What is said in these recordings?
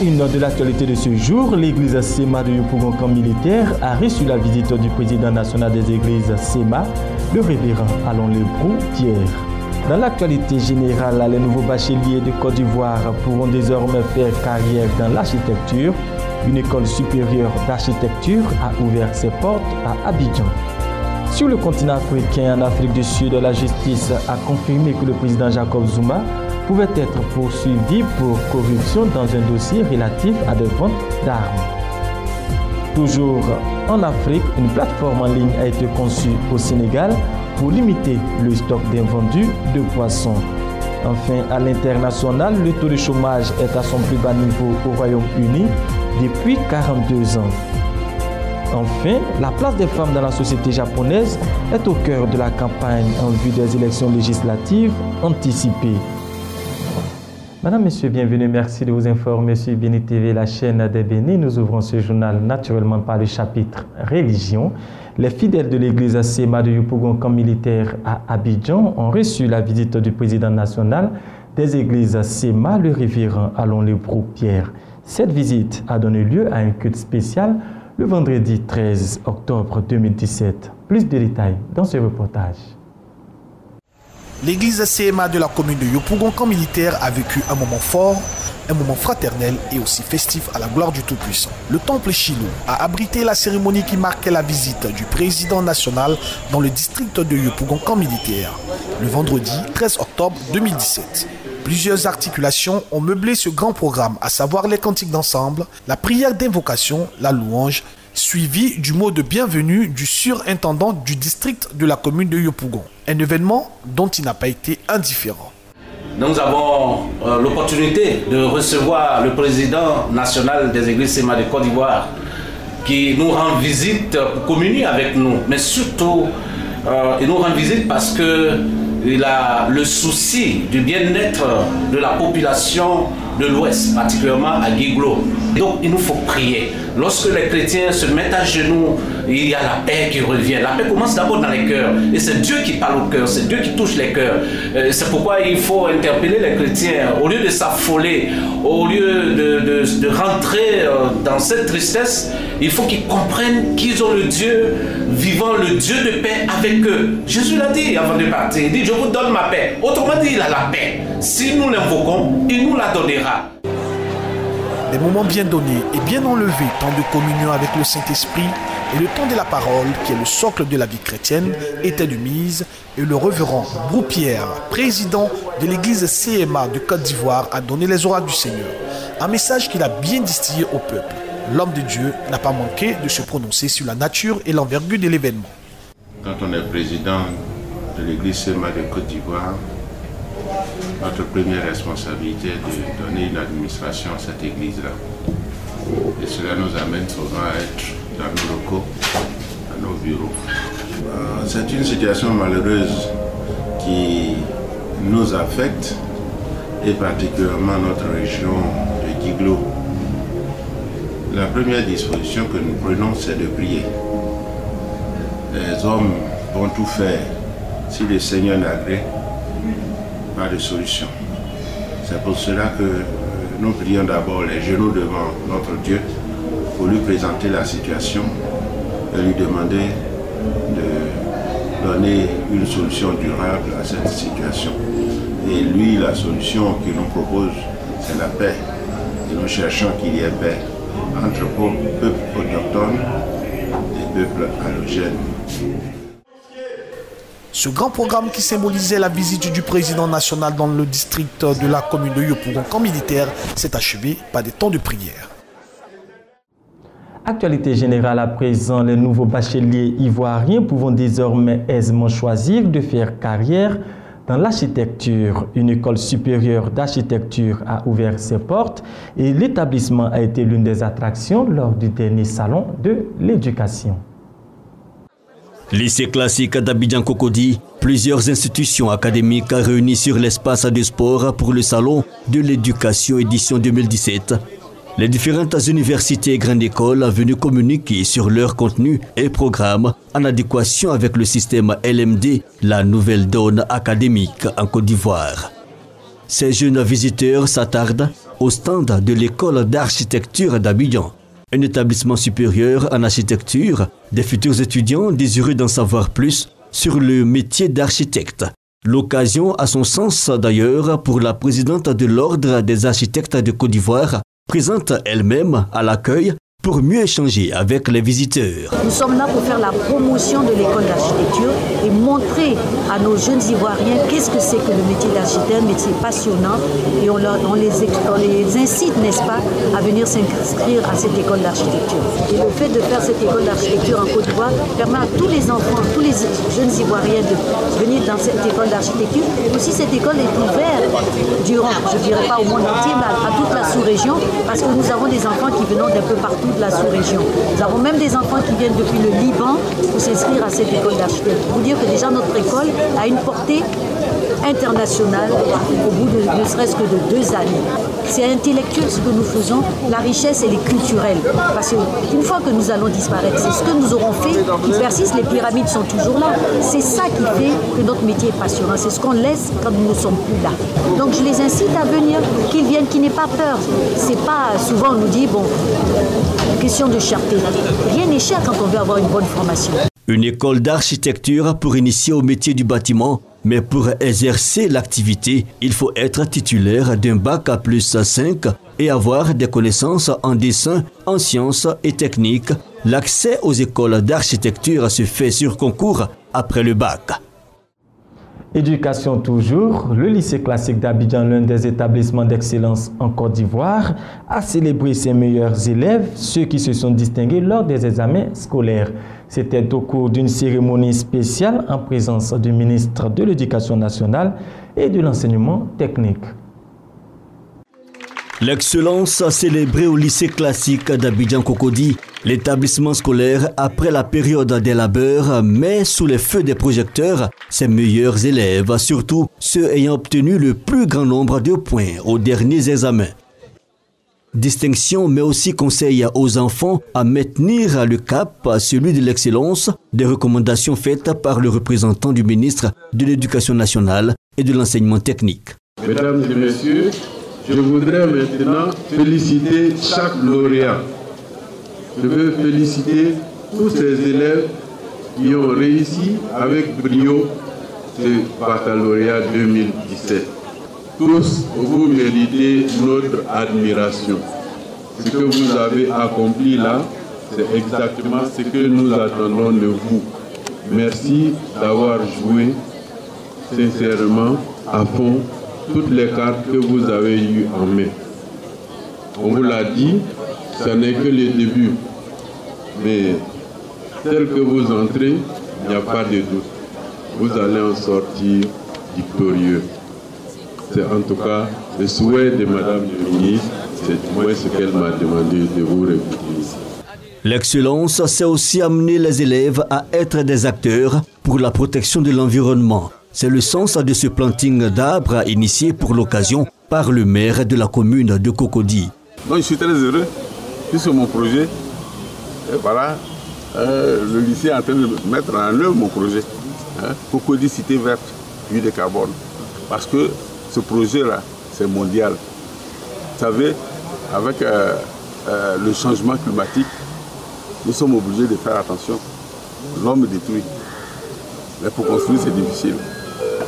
une de l'actualité de ce jour, l'église SEMA de Yopougon Camp Militaire a reçu la visite du président national des églises SEMA, le révérend Alain Lebrou Pierre. Dans l'actualité générale, les nouveaux bacheliers de Côte d'Ivoire pourront désormais faire carrière dans l'architecture. Une école supérieure d'architecture a ouvert ses portes à Abidjan. Sur le continent africain, en Afrique du Sud, la justice a confirmé que le président Jacob Zuma pouvait être poursuivi pour corruption dans un dossier relatif à des ventes d'armes. Toujours en Afrique, une plateforme en ligne a été conçue au Sénégal pour limiter le stock d'invendus de poissons. Enfin, à l'international, le taux de chômage est à son plus bas niveau au Royaume-Uni depuis 42 ans. Enfin, la place des femmes dans la société japonaise est au cœur de la campagne en vue des élections législatives anticipées. Madame, Monsieur, bienvenue. Merci de vous informer sur Béni TV, la chaîne des bénis. Nous ouvrons ce journal naturellement par le chapitre Religion. Les fidèles de l'église SEMA de Yopougon Camp Militaire à Abidjan ont reçu la visite du président national des églises SEMA, le révérend Alain Lebrou Pierre. Cette visite a donné lieu à un culte spécial le vendredi 13 octobre 2017. Plus de détails dans ce reportage. L'église SEMA de la commune de Yopougon Camp Militaire a vécu un moment fort, un moment fraternel et aussi festif à la gloire du Tout-Puissant. Le temple Shiloh a abrité la cérémonie qui marquait la visite du président national dans le district de Yopougon Camp Militaire, le vendredi 13 octobre 2017. Plusieurs articulations ont meublé ce grand programme, à savoir les cantiques d'ensemble, la prière d'invocation, la louange, suivi du mot de bienvenue du surintendant du district de la commune de Yopougon. Un événement dont il n'a pas été indifférent. Nous avons l'opportunité de recevoir le président national des églises SEMA de Côte d'Ivoire qui nous rend visite pour communier avec nous, mais surtout il nous rend visite parce qu'il a le souci du bien-être de la population de l'Ouest, particulièrement à Guiglo. Donc il nous faut prier. Lorsque les chrétiens se mettent à genoux, il y a la paix qui revient. La paix commence d'abord dans les cœurs. Et c'est Dieu qui parle au cœur, c'est Dieu qui touche les cœurs. C'est pourquoi il faut interpeller les chrétiens. Au lieu de s'affoler, au lieu de rentrer dans cette tristesse, il faut qu'ils comprennent qu'ils ont le Dieu vivant, le Dieu de paix avec eux. Jésus l'a dit avant de partir. Il dit, je vous donne ma paix. Autrement dit, il a la paix. Si nous l'invoquons, il nous la donnera. Des moments bien donnés et bien enlevés, temps de communion avec le Saint-Esprit et le temps de la parole, qui est le socle de la vie chrétienne, était de mise, et le révérend Lebrou Pierre, président de l'église SEMA de Côte d'Ivoire, a donné les oracles du Seigneur. Un message qu'il a bien distillé au peuple. L'homme de Dieu n'a pas manqué de se prononcer sur la nature et l'envergure de l'événement. Quand on est président de l'église SEMA de Côte d'Ivoire, notre première responsabilité est de donner une administration à cette église-là. Et cela nous amène souvent à être dans nos locaux, dans nos bureaux. C'est une situation malheureuse qui nous affecte, et particulièrement notre région de Guiglo. La première disposition que nous prenons, c'est de prier. Les hommes vont tout faire. Si le Seigneur n'agrée, pas de solution. C'est pour cela que nous prions d'abord les genoux devant notre Dieu pour lui présenter la situation et lui demander de donner une solution durable à cette situation. Et lui, la solution qu'il nous propose, c'est la paix. Et nous cherchons qu'il y ait paix entre peuples autochtones et peuples allogènes. Ce grand programme qui symbolisait la visite du président national dans le district de la commune de Yopougon Camp Militaire s'est achevé par des temps de prière. Actualité générale à présent, les nouveaux bacheliers ivoiriens pouvant désormais aisément choisir de faire carrière dans l'architecture. Une école supérieure d'architecture a ouvert ses portes et l'établissement a été l'une des attractions lors du dernier salon de l'éducation. Lycée classique d'Abidjan Cocody, plusieurs institutions académiques réunies sur l'espace de sport pour le salon de l'éducation édition 2017. Les différentes universités et grandes écoles venues communiquer sur leur contenu et programme en adéquation avec le système LMD, la nouvelle donne académique en Côte d'Ivoire. Ces jeunes visiteurs s'attardent au stand de l'école d'architecture d'Abidjan. Un établissement supérieur en architecture, des futurs étudiants désireux d'en savoir plus sur le métier d'architecte. L'occasion a son sens d'ailleurs pour la présidente de l'Ordre des architectes de Côte d'Ivoire, présente elle-même à l'accueil pour mieux échanger avec les visiteurs. Nous sommes là pour faire la promotion de l'école d'architecture et montrer à nos jeunes Ivoiriens qu'est-ce que c'est que le métier d'architecte, un métier passionnant, et on les incite, n'est-ce pas, à venir s'inscrire à cette école d'architecture. Et le fait de faire cette école d'architecture en Côte d'Ivoire permet à tous les enfants, tous les jeunes Ivoiriens de venir dans cette école d'architecture. Aussi, cette école est ouverte durant, je ne dirais pas au monde entier, mais à toute la sous-région, parce que nous avons des enfants qui viennent d'un peu partout de la sous-région. Nous avons même des enfants qui viennent depuis le Liban pour s'inscrire à cette école d'architecture. Pour vous dire que déjà notre école a une portée internationale au bout de ne serait-ce que de 2 années. C'est intellectuel ce que nous faisons, la richesse elle est culturelle. Parce qu'une fois que nous allons disparaître, c'est ce que nous aurons fait qui persiste, les pyramides sont toujours là. C'est ça qui fait que notre métier est passionnant, c'est ce qu'on laisse quand nous ne sommes plus là. Donc je les incite à venir, qu'ils viennent, qu'ils n'aient pas peur. C'est pas, souvent on nous dit, bon, question de cherté. Rien n'est cher quand on veut avoir une bonne formation. Une école d'architecture pour initier au métier du bâtiment, mais pour exercer l'activité, il faut être titulaire d'un bac à plus 5 et avoir des connaissances en dessin, en sciences et techniques. L'accès aux écoles d'architecture se fait sur concours après le bac. Éducation toujours, le lycée classique d'Abidjan, l'un des établissements d'excellence en Côte d'Ivoire, a célébré ses meilleurs élèves, ceux qui se sont distingués lors des examens scolaires. C'était au cours d'une cérémonie spéciale en présence du ministre de l'Éducation nationale et de l'enseignement technique. L'excellence célébrée au lycée classique d'Abidjan-Cocody, l'établissement scolaire après la période des labeurs, met sous les feux des projecteurs ses meilleurs élèves, surtout ceux ayant obtenu le plus grand nombre de points aux derniers examens. Distinction, mais aussi conseil aux enfants à maintenir le cap, celui de l'excellence, des recommandations faites par le représentant du ministre de l'Éducation nationale et de l'enseignement technique. Mesdames et messieurs, je voudrais maintenant féliciter chaque lauréat. Je veux féliciter tous ces élèves qui ont réussi avec brio ce baccalauréat 2017. Tous, vous méritez notre admiration. Ce que vous avez accompli là, c'est exactement ce que nous attendons de vous. Merci d'avoir joué sincèrement, à fond, toutes les cartes que vous avez eues en main. On vous l'a dit, ce n'est que le début. Mais tel que vous entrez, il n'y a pas de doute. Vous allez en sortir victorieux. C'est en tout cas le souhait de Madame le ministre, c'est moi ce qu'elle m'a demandé de vous répéter ici. L'excellence, c'est aussi amener les élèves à être des acteurs pour la protection de l'environnement. C'est le sens de ce planting d'arbres initié pour l'occasion par le maire de la commune de Cocody. Donc je suis très heureux, puisque mon projet, et voilà, le lycée est en train de mettre en œuvre mon projet. Cocody Cité Verte, huile de carbone. Parce que ce projet-là, c'est mondial. Vous savez, avec le changement climatique, nous sommes obligés de faire attention. L'homme détruit. Mais pour construire, c'est difficile.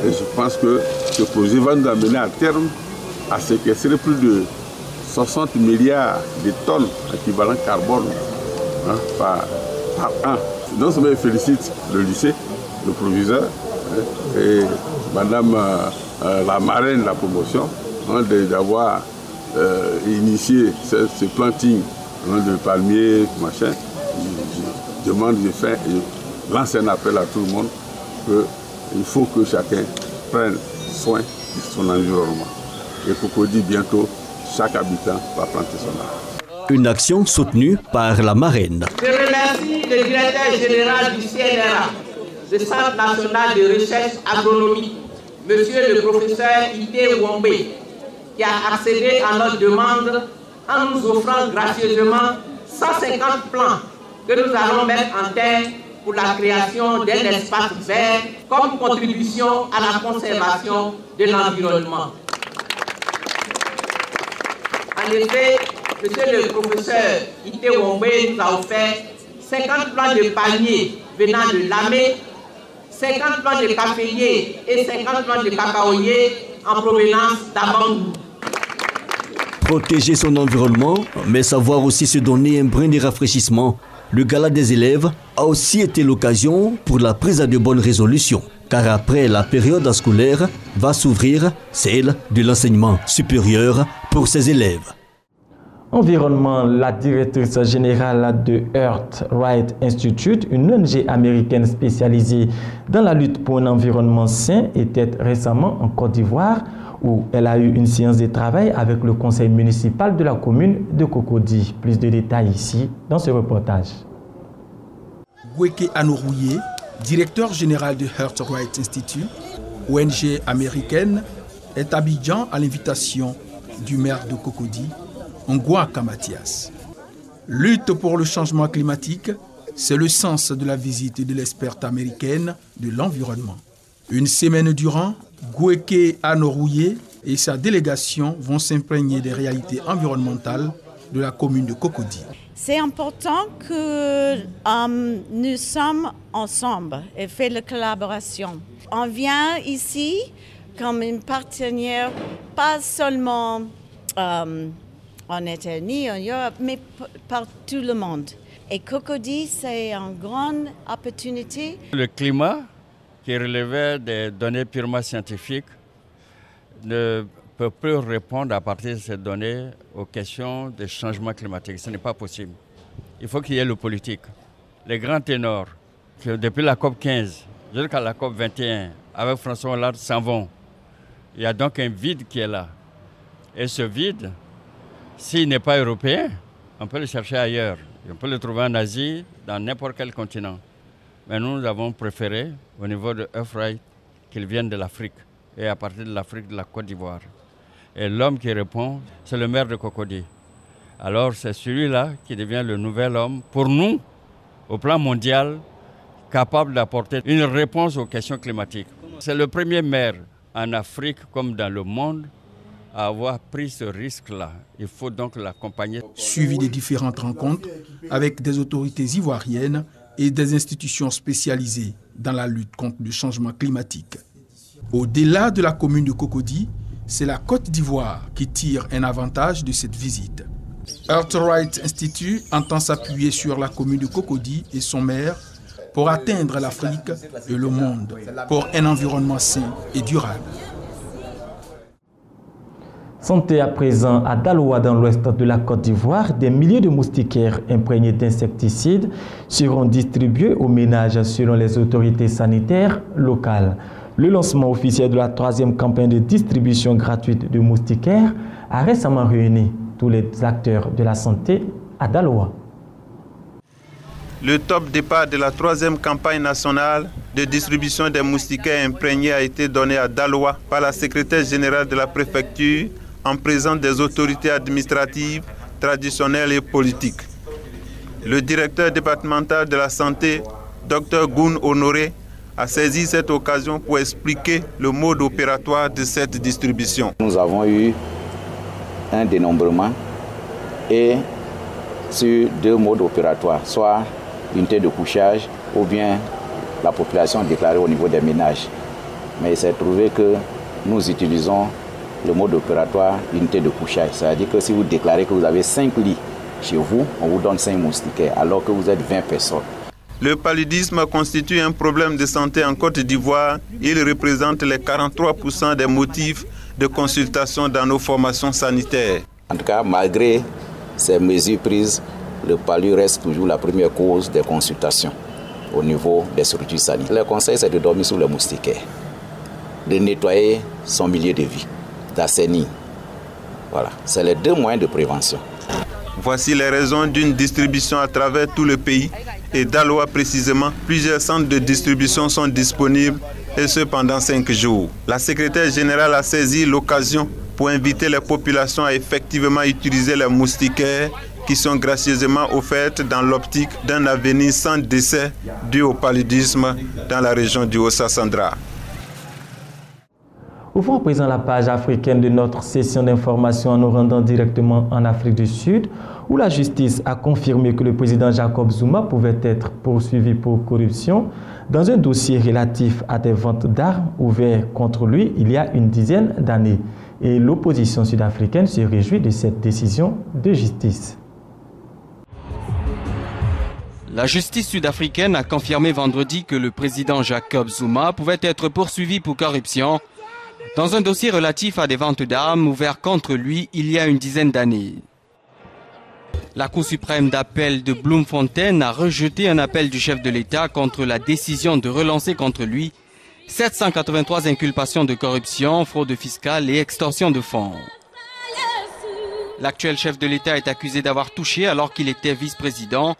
Et je pense que ce projet va nous amener à terme à séquestrer plus de 60 milliards de tonnes équivalent carbone par an. Donc, je félicite le lycée, le proviseur et Madame la marraine de la promotion d'avoir initié ce planting de palmiers, machin. Je demande, je lance un appel à tout le monde qu'il faut que chacun prenne soin de son environnement. Et Cocody, bientôt, chaque habitant va planter son arbre. Une action soutenue par la marraine. Je remercie le directeur général du CNRA, le Centre national de recherche agronomique, monsieur le professeur Ité Wombe, qui a accédé à notre demande en nous offrant gracieusement 150 plants que nous allons mettre en terre pour la création d'un espace vert comme contribution à la conservation de l'environnement. En effet, monsieur le professeur Ité Wombe nous a offert 50 plants de palmiers venant de Lamé, 50 plants de caféiers et 50 plants de cacaoyers en provenance d'Abangou. Protéger son environnement, mais savoir aussi se donner un brin de rafraîchissement. Le gala des élèves a aussi été l'occasion pour la prise de bonnes résolutions. Car après la période scolaire va s'ouvrir celle de l'enseignement supérieur pour ses élèves. Environnement, la directrice générale de Earth Right Institute, une ONG américaine spécialisée dans la lutte pour un environnement sain, était récemment en Côte d'Ivoire où elle a eu une séance de travail avec le conseil municipal de la commune de Cocody. Plus de détails ici dans ce reportage. Gweke Anorouye, directeur général de Earth Right Institute, ONG américaine, est à Abidjan à l'invitation du maire de Cocody, Ngouaka Mathias. Lutte pour le changement climatique, c'est le sens de la visite de l'experte américaine de l'environnement. Une semaine durant, Gweke Anorouye et sa délégation vont s'imprégner des réalités environnementales de la commune de Cocody. C'est important que nous sommes ensemble et faisons la collaboration. On vient ici comme une partenaire, pas seulement en États-Unis, en Europe, mais par tout le monde. Et Cocody, c'est une grande opportunité. Le climat, qui relevait des données purement scientifiques, ne peut plus répondre à partir de ces données aux questions des changements climatiques. Ce n'est pas possible. Il faut qu'il y ait le politique. Les grands ténors, qui depuis la COP 15 jusqu'à la COP 21, avec François Hollande, s'en vont. Il y a donc un vide qui est là. Et ce vide, s'il n'est pas européen, on peut le chercher ailleurs. On peut le trouver en Asie, dans n'importe quel continent. Mais nous avons préféré, au niveau de Earth Right, qu'il vienne de l'Afrique. Et à partir de l'Afrique, de la Côte d'Ivoire. Et l'homme qui répond, c'est le maire de Cocody. Alors c'est celui-là qui devient le nouvel homme, pour nous, au plan mondial, capable d'apporter une réponse aux questions climatiques. C'est le premier maire en Afrique comme dans le monde à avoir pris ce risque-là. Il faut donc l'accompagner. Suivi des différentes rencontres avec des autorités ivoiriennes et des institutions spécialisées dans la lutte contre le changement climatique. Au-delà de la commune de Cocody, c'est la Côte d'Ivoire qui tire un avantage de cette visite. Earth Right Institute entend s'appuyer sur la commune de Cocody et son maire pour atteindre l'Afrique et le monde pour un environnement sain et durable. Santé à présent, à Daloa, dans l'ouest de la Côte d'Ivoire, des milliers de moustiquaires imprégnés d'insecticides seront distribués aux ménages selon les autorités sanitaires locales. Le lancement officiel de la 3e campagne de distribution gratuite de moustiquaires a récemment réuni tous les acteurs de la santé à Daloa. Le top départ de la 3e campagne nationale de distribution des moustiquaires imprégnés a été donné à Daloa par la secrétaire générale de la préfecture en présence des autorités administratives, traditionnelles et politiques. Le directeur départemental de la santé, Dr Goun Honoré, a saisi cette occasion pour expliquer le mode opératoire de cette distribution. Nous avons eu un dénombrement et sur 2 modes opératoires, soit unité de couchage ou bien la population déclarée au niveau des ménages. Mais il s'est trouvé que nous utilisons le mode opératoire unité de couchage. C'est-à-dire que si vous déclarez que vous avez 5 lits chez vous, on vous donne 5 moustiquaires alors que vous êtes 20 personnes. Le paludisme constitue un problème de santé en Côte d'Ivoire. Il représente les 43% des motifs de consultation dans nos formations sanitaires. En tout cas, malgré ces mesures prises, le palu reste toujours la première cause des consultations au niveau des structures sanitaires. Le conseil, c'est de dormir sous le moustiquaire, de nettoyer son milieu de vie, d'assainir. Voilà, c'est les 2 moyens de prévention. Voici les raisons d'une distribution à travers tout le pays. Et Daloa précisément, plusieurs centres de distribution sont disponibles et ce pendant 5 jours. La secrétaire générale a saisi l'occasion pour inviter les populations à effectivement utiliser les moustiquaires qui sont gracieusement offertes dans l'optique d'un avenir sans décès dû au paludisme dans la région du Haut-Sassandra. Ouvrons à présent la page africaine de notre session d'information en nous rendant directement en Afrique du Sud, où la justice a confirmé que le président Jacob Zuma pouvait être poursuivi pour corruption dans un dossier relatif à des ventes d'armes ouverts contre lui il y a une dizaine d'années. Et l'opposition sud-africaine se réjouit de cette décision de justice. La justice sud-africaine a confirmé vendredi que le président Jacob Zuma pouvait être poursuivi pour corruption dans un dossier relatif à des ventes d'armes ouvertes contre lui il y a une dizaine d'années. La Cour suprême d'appel de Bloemfontein a rejeté un appel du chef de l'État contre la décision de relancer contre lui 783 inculpations de corruption, fraude fiscale et extorsion de fonds. L'actuel chef de l'État est accusé d'avoir touché, alors qu'il était vice-président,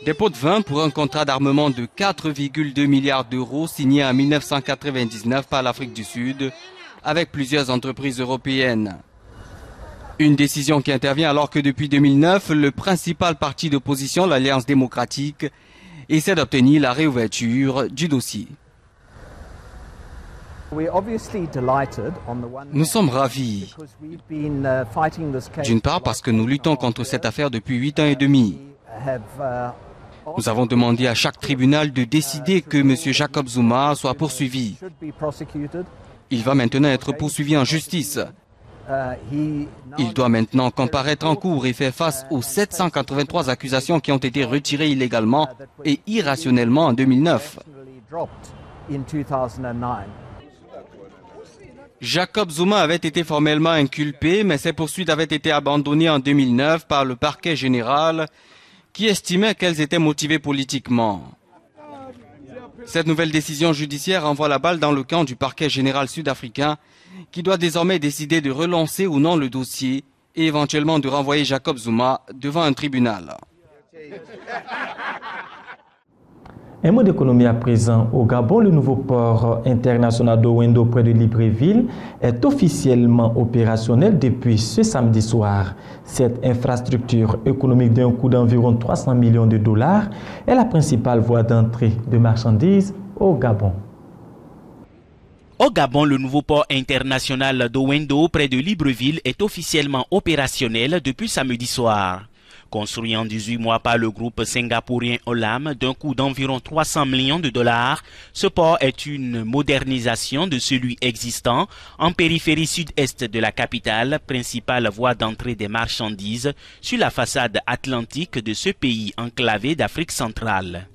des pots de vin pour un contrat d'armement de 4,2 milliards d'euros signé en 1999 par l'Afrique du Sud avec plusieurs entreprises européennes. Une décision qui intervient alors que depuis 2009, le principal parti d'opposition, l'Alliance démocratique, essaie d'obtenir la réouverture du dossier. Nous sommes ravis, d'une part parce que nous luttons contre cette affaire depuis 8 ans et demi. Nous avons demandé à chaque tribunal de décider que M. Jacob Zuma soit poursuivi. Il va maintenant être poursuivi en justice. Il doit maintenant comparaître en cour et faire face aux 783 accusations qui ont été retirées illégalement et irrationnellement en 2009. Jacob Zuma avait été formellement inculpé, mais ses poursuites avaient été abandonnées en 2009 par le parquet général qui estimait qu'elles étaient motivées politiquement. Cette nouvelle décision judiciaire envoie la balle dans le camp du parquet général sud-africain qui doit désormais décider de relancer ou non le dossier et éventuellement de renvoyer Jacob Zuma devant un tribunal. Un mot d'économie à présent. Au Gabon, le nouveau port international d'Owendo près de Libreville est officiellement opérationnel depuis ce samedi soir. Cette infrastructure économique d'un coût d'environ 300 millions de dollars est la principale voie d'entrée de marchandises au Gabon. Au Gabon, le nouveau port international d'Owendo près de Libreville est officiellement opérationnel depuis samedi soir. Construit en 18 mois par le groupe singapourien Olam d'un coût d'environ 300 millions de dollars, ce port est une modernisation de celui existant en périphérie sud-est de la capitale, principale voie d'entrée des marchandises sur la façade atlantique de ce pays enclavé d'Afrique centrale.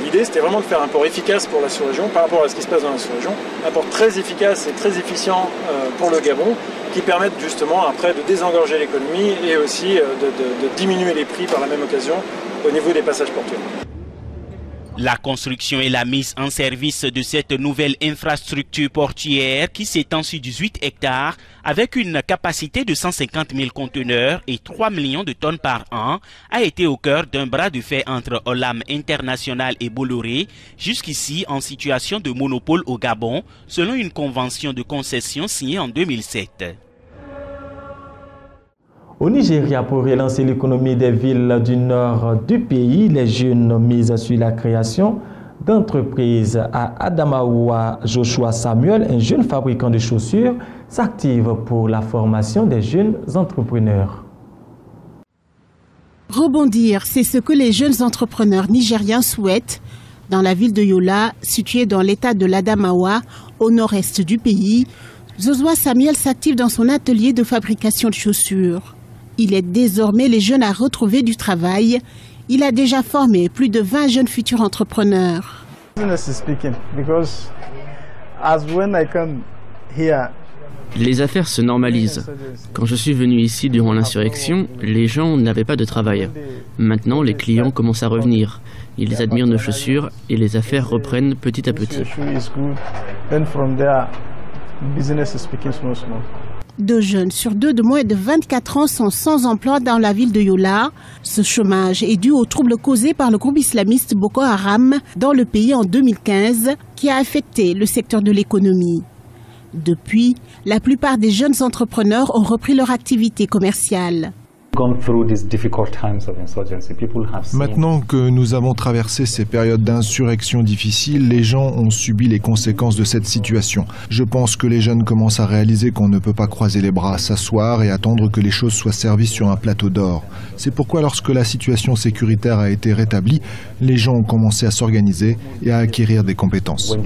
L'idée, c'était vraiment de faire un port efficace pour la sous-région par rapport à ce qui se passe dans la sous-région, un port très efficace et très efficient pour le Gabon, qui permettent justement après de désengorger l'économie et aussi de diminuer les prix par la même occasion au niveau des passages portuaires. La construction et la mise en service de cette nouvelle infrastructure portuaire qui s'étend sur 18 hectares avec une capacité de 150 000 conteneurs et 3 millions de tonnes par an a été au cœur d'un bras de fer entre Olam International et Bolloré, jusqu'ici en situation de monopole au Gabon, selon une convention de concession signée en 2007. Au Nigeria, pour relancer l'économie des villes du nord du pays, les jeunes misent sur la création d'entreprises. À Adamawa, Joshua Samuel, un jeune fabricant de chaussures, s'active pour la formation des jeunes entrepreneurs. Rebondir, c'est ce que les jeunes entrepreneurs nigériens souhaitent dans la ville de Yola, située dans l'état de l'Adamawa, au nord-est du pays. Joshua Samuel s'active dans son atelier de fabrication de chaussures. Il aide désormais les jeunes à retrouver du travail. Il a déjà formé plus de 20 jeunes futurs entrepreneurs. Les affaires se normalisent. Quand je suis venu ici durant l'insurrection, les gens n'avaient pas de travail. Maintenant, les clients commencent à revenir. Ils admirent nos chaussures et les affaires reprennent petit à petit. 2 jeunes sur 2 de moins de 24 ans sont sans emploi dans la ville de Yola. Ce chômage est dû aux troubles causés par le groupe islamiste Boko Haram dans le pays en 2015, qui a affecté le secteur de l'économie. Depuis, la plupart des jeunes entrepreneurs ont repris leur activité commerciale. Maintenant que nous avons traversé ces périodes d'insurrection difficiles, les gens ont subi les conséquences de cette situation. Je pense que les jeunes commencent à réaliser qu'on ne peut pas croiser les bras, s'asseoir et attendre que les choses soient servies sur un plateau d'or. C'est pourquoi lorsque la situation sécuritaire a été rétablie, les gens ont commencé à s'organiser et à acquérir des compétences.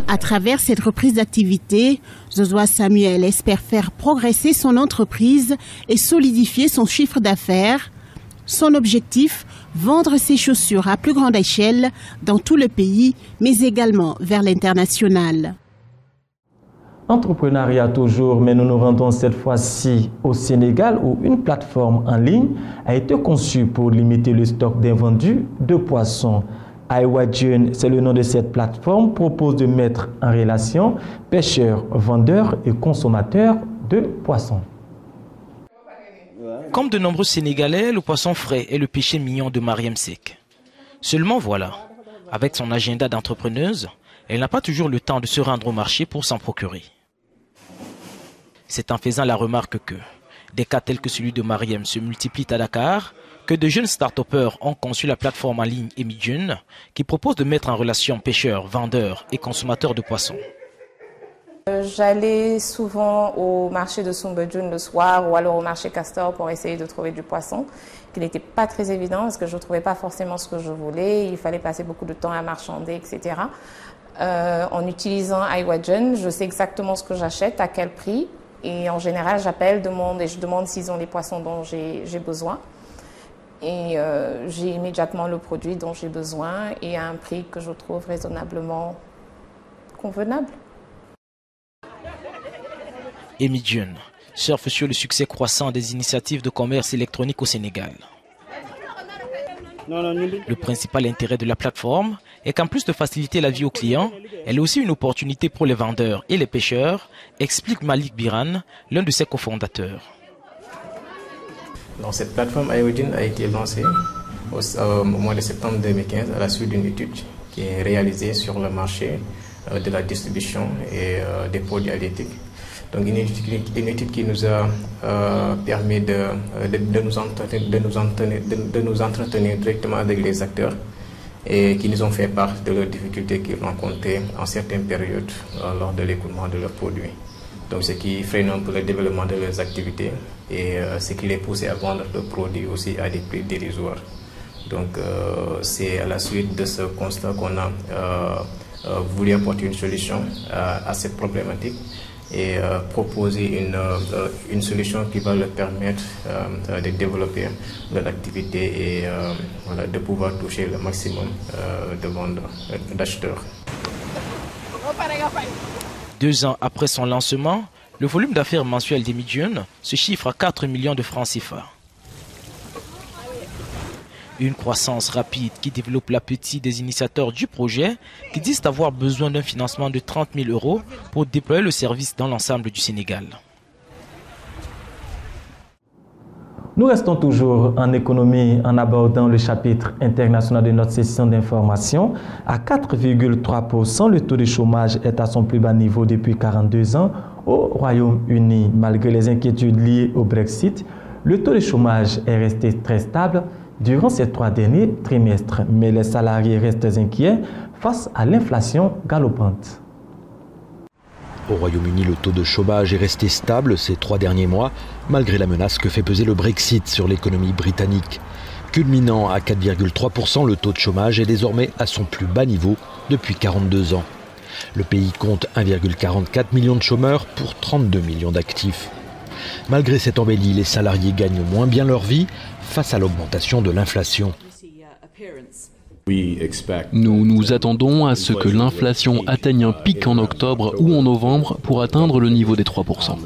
À travers cette reprise d'activité, Josua Samuel espère faire progresser son entreprise et solidifier son chiffre d'affaires. Son objectif, vendre ses chaussures à plus grande échelle dans tout le pays, mais également vers l'international. Entrepreneuriat toujours, mais nous nous rendons cette fois-ci au Sénégal où une plateforme en ligne a été conçue pour limiter le stock d'invendus de poissons. iWajun, c'est le nom de cette plateforme, propose de mettre en relation pêcheurs, vendeurs et consommateurs de poissons. Comme de nombreux Sénégalais, le poisson frais est le péché mignon de Mariam Seck. Seulement voilà, avec son agenda d'entrepreneuse, elle n'a pas toujours le temps de se rendre au marché pour s'en procurer. C'est en faisant la remarque que des cas tels que celui de Mariam se multiplient à Dakar, que de jeunes start-upers ont conçu la plateforme en ligne Emidjun, qui propose de mettre en relation pêcheurs, vendeurs et consommateurs de poissons. J'allais souvent au marché de Soumbedjoun le soir ou alors au marché Castor pour essayer de trouver du poisson, qui n'était pas très évident parce que je ne trouvais pas forcément ce que je voulais. Il fallait passer beaucoup de temps à marchander, etc. En utilisant iWajun, je sais exactement ce que j'achète, à quel prix. Et en général, j'appelle, demande et je demande s'ils ont les poissons dont j'ai besoin. Et j'ai immédiatement le produit dont j'ai besoin et à un prix que je trouve raisonnablement convenable. Emidjun surfe sur le succès croissant des initiatives de commerce électronique au Sénégal. Le principal intérêt de la plateforme est qu'en plus de faciliter la vie aux clients, elle est aussi une opportunité pour les vendeurs et les pêcheurs, explique Malik Biran, l'un de ses cofondateurs. Donc, cette plateforme iWajun a été lancée au mois de septembre 2015 à la suite d'une étude qui est réalisée sur le marché de la distribution et des produits halieutiques. Donc une étude qui nous a permis de nous entretenir directement avec les acteurs et qui nous ont fait part de leurs difficultés qu'ils rencontraient en certaines périodes lors de l'écoulement de leurs produits. Donc ce qui freine un peu le développement de leurs activités et ce qui les pousse à vendre leurs produits aussi à des prix dérisoires. Donc c'est à la suite de ce constat qu'on a voulu apporter une solution à cette problématique et proposer une solution qui va leur permettre de développer leur activité et voilà, de pouvoir toucher le maximum de vendeurs, d'acheteurs. 2 ans après son lancement, le volume d'affaires mensuel d'Emidjun se chiffre à 4 millions de francs CFA. Une croissance rapide qui développe l'appétit des initiateurs du projet qui disent avoir besoin d'un financement de 30 000 € pour déployer le service dans l'ensemble du Sénégal. Nous restons toujours en économie en abordant le chapitre international de notre session d'information. À 4,3%, le taux de chômage est à son plus bas niveau depuis 42 ans au Royaume-Uni. Malgré les inquiétudes liées au Brexit, le taux de chômage est resté très stable durant ces 3 derniers trimestres, mais les salariés restent inquiets face à l'inflation galopante. Au Royaume-Uni, le taux de chômage est resté stable ces 3 derniers mois, malgré la menace que fait peser le Brexit sur l'économie britannique. Culminant à 4,3%, le taux de chômage est désormais à son plus bas niveau depuis 42 ans. Le pays compte 1,44 million de chômeurs pour 32 millions d'actifs. Malgré cette embellie, les salariés gagnent moins bien leur vie face à l'augmentation de l'inflation. Nous nous attendons à ce que l'inflation atteigne un pic en octobre ou en novembre pour atteindre le niveau des 3%.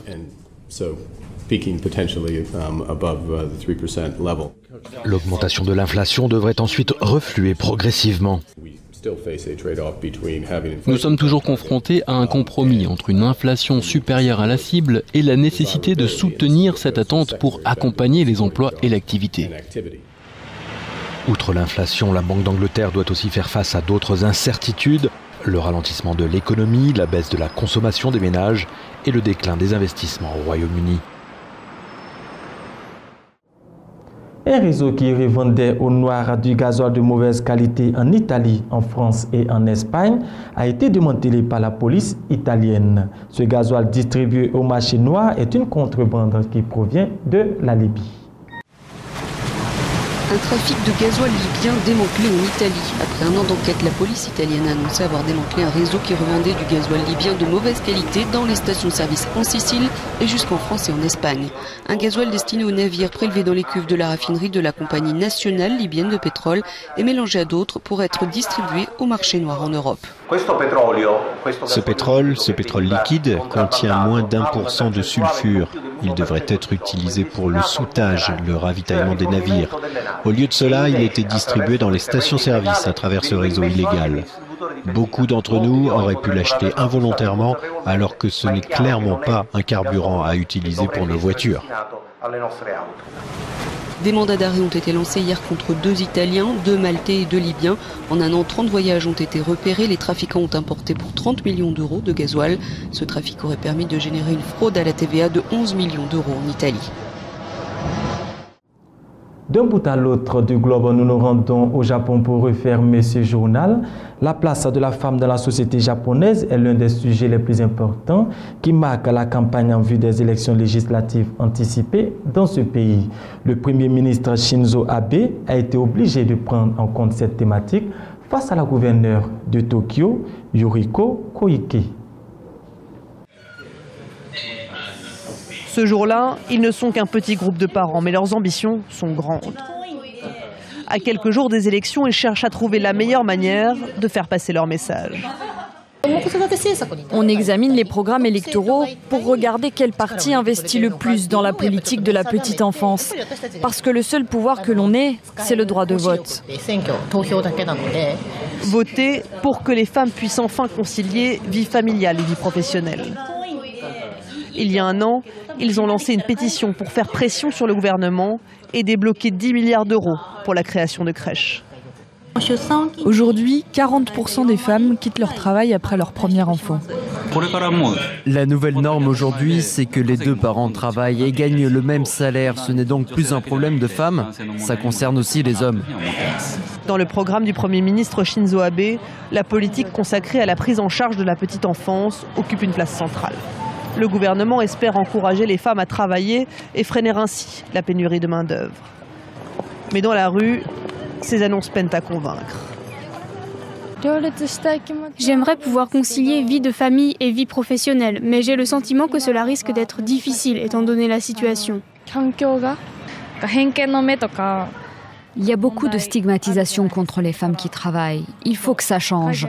L'augmentation de l'inflation devrait ensuite refluer progressivement. Nous sommes toujours confrontés à un compromis entre une inflation supérieure à la cible et la nécessité de soutenir cette attente pour accompagner les emplois et l'activité. Outre l'inflation, la Banque d'Angleterre doit aussi faire face à d'autres incertitudes, le ralentissement de l'économie, la baisse de la consommation des ménages et le déclin des investissements au Royaume-Uni. Un réseau qui revendait au noir du gasoil de mauvaise qualité en Italie, en France et en Espagne a été démantelé par la police italienne. Ce gasoil distribué au marché noir est une contrebande qui provient de la Libye. Un trafic de gasoil libyen démantelé en Italie. Après un an d'enquête, la police italienne a annoncé avoir démantelé un réseau qui revendait du gasoil libyen de mauvaise qualité dans les stations-service en Sicile et jusqu'en France et en Espagne. Un gasoil destiné aux navires prélevé dans les cuves de la raffinerie de la compagnie nationale libyenne de pétrole et mélangé à d'autres pour être distribué au marché noir en Europe. Ce pétrole liquide contient moins d'1% de sulfure. Il devrait être utilisé pour le soûtage, le ravitaillement des navires. Au lieu de cela, il était distribué dans les stations-service à travers ce réseau illégal. Beaucoup d'entre nous auraient pu l'acheter involontairement alors que ce n'est clairement pas un carburant à utiliser pour nos voitures. Des mandats d'arrêt ont été lancés hier contre 2 Italiens, 2 Maltais et 2 Libyens. En un an, 30 voyages ont été repérés. Les trafiquants ont importé pour 30 millions d'euros de gasoil. Ce trafic aurait permis de générer une fraude à la TVA de 11 millions d'euros en Italie. D'un bout à l'autre du globe, nous nous rendons au Japon pour refermer ce journal. La place de la femme dans la société japonaise est l'un des sujets les plus importants qui marque la campagne en vue des élections législatives anticipées dans ce pays. Le Premier ministre Shinzo Abe a été obligé de prendre en compte cette thématique face à la gouverneure de Tokyo, Yuriko Koike. Ce jour-là, ils ne sont qu'un petit groupe de parents, mais leurs ambitions sont grandes. À quelques jours des élections, ils cherchent à trouver la meilleure manière de faire passer leur message. On examine les programmes électoraux pour regarder quel parti investit le plus dans la politique de la petite enfance. Parce que le seul pouvoir que l'on ait, c'est le droit de vote. Voter pour que les femmes puissent enfin concilier vie familiale et vie professionnelle. Il y a un an, ils ont lancé une pétition pour faire pression sur le gouvernement et débloquer 10 milliards d'euros pour la création de crèches. Aujourd'hui, 40% des femmes quittent leur travail après leur premier enfant. La nouvelle norme aujourd'hui, c'est que les 2 parents travaillent et gagnent le même salaire. Ce n'est donc plus un problème de femmes, ça concerne aussi les hommes. Dans le programme du Premier ministre Shinzo Abe, la politique consacrée à la prise en charge de la petite enfance occupe une place centrale. Le gouvernement espère encourager les femmes à travailler et freiner ainsi la pénurie de main-d'œuvre. Mais dans la rue, ces annonces peinent à convaincre. J'aimerais pouvoir concilier vie de famille et vie professionnelle, mais j'ai le sentiment que cela risque d'être difficile étant donné la situation. Il y a beaucoup de stigmatisation contre les femmes qui travaillent. Il faut que ça change.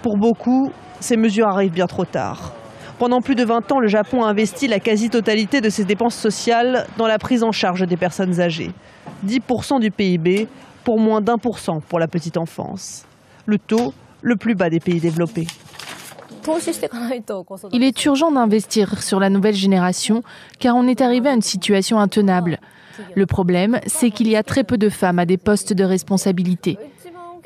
Pour beaucoup, ces mesures arrivent bien trop tard. Pendant plus de 20 ans, le Japon a investi la quasi-totalité de ses dépenses sociales dans la prise en charge des personnes âgées. 10% du PIB pour moins d'1% pour la petite enfance. Le taux le plus bas des pays développés. Il est urgent d'investir sur la nouvelle génération car on est arrivé à une situation intenable. Le problème, c'est qu'il y a très peu de femmes à des postes de responsabilité.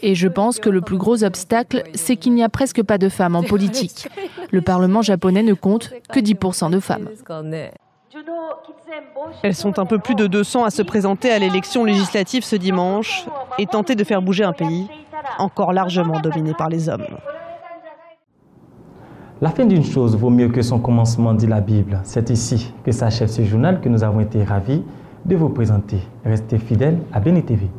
Et je pense que le plus gros obstacle, c'est qu'il n'y a presque pas de femmes en politique. Le Parlement japonais ne compte que 10% de femmes. Elles sont un peu plus de 200 à se présenter à l'élection législative ce dimanche et tenter de faire bouger un pays encore largement dominé par les hommes. La fin d'une chose vaut mieux que son commencement, dit la Bible. C'est ici que s'achève ce journal que nous avons été ravis de vous présenter. Restez fidèles à Béni TV.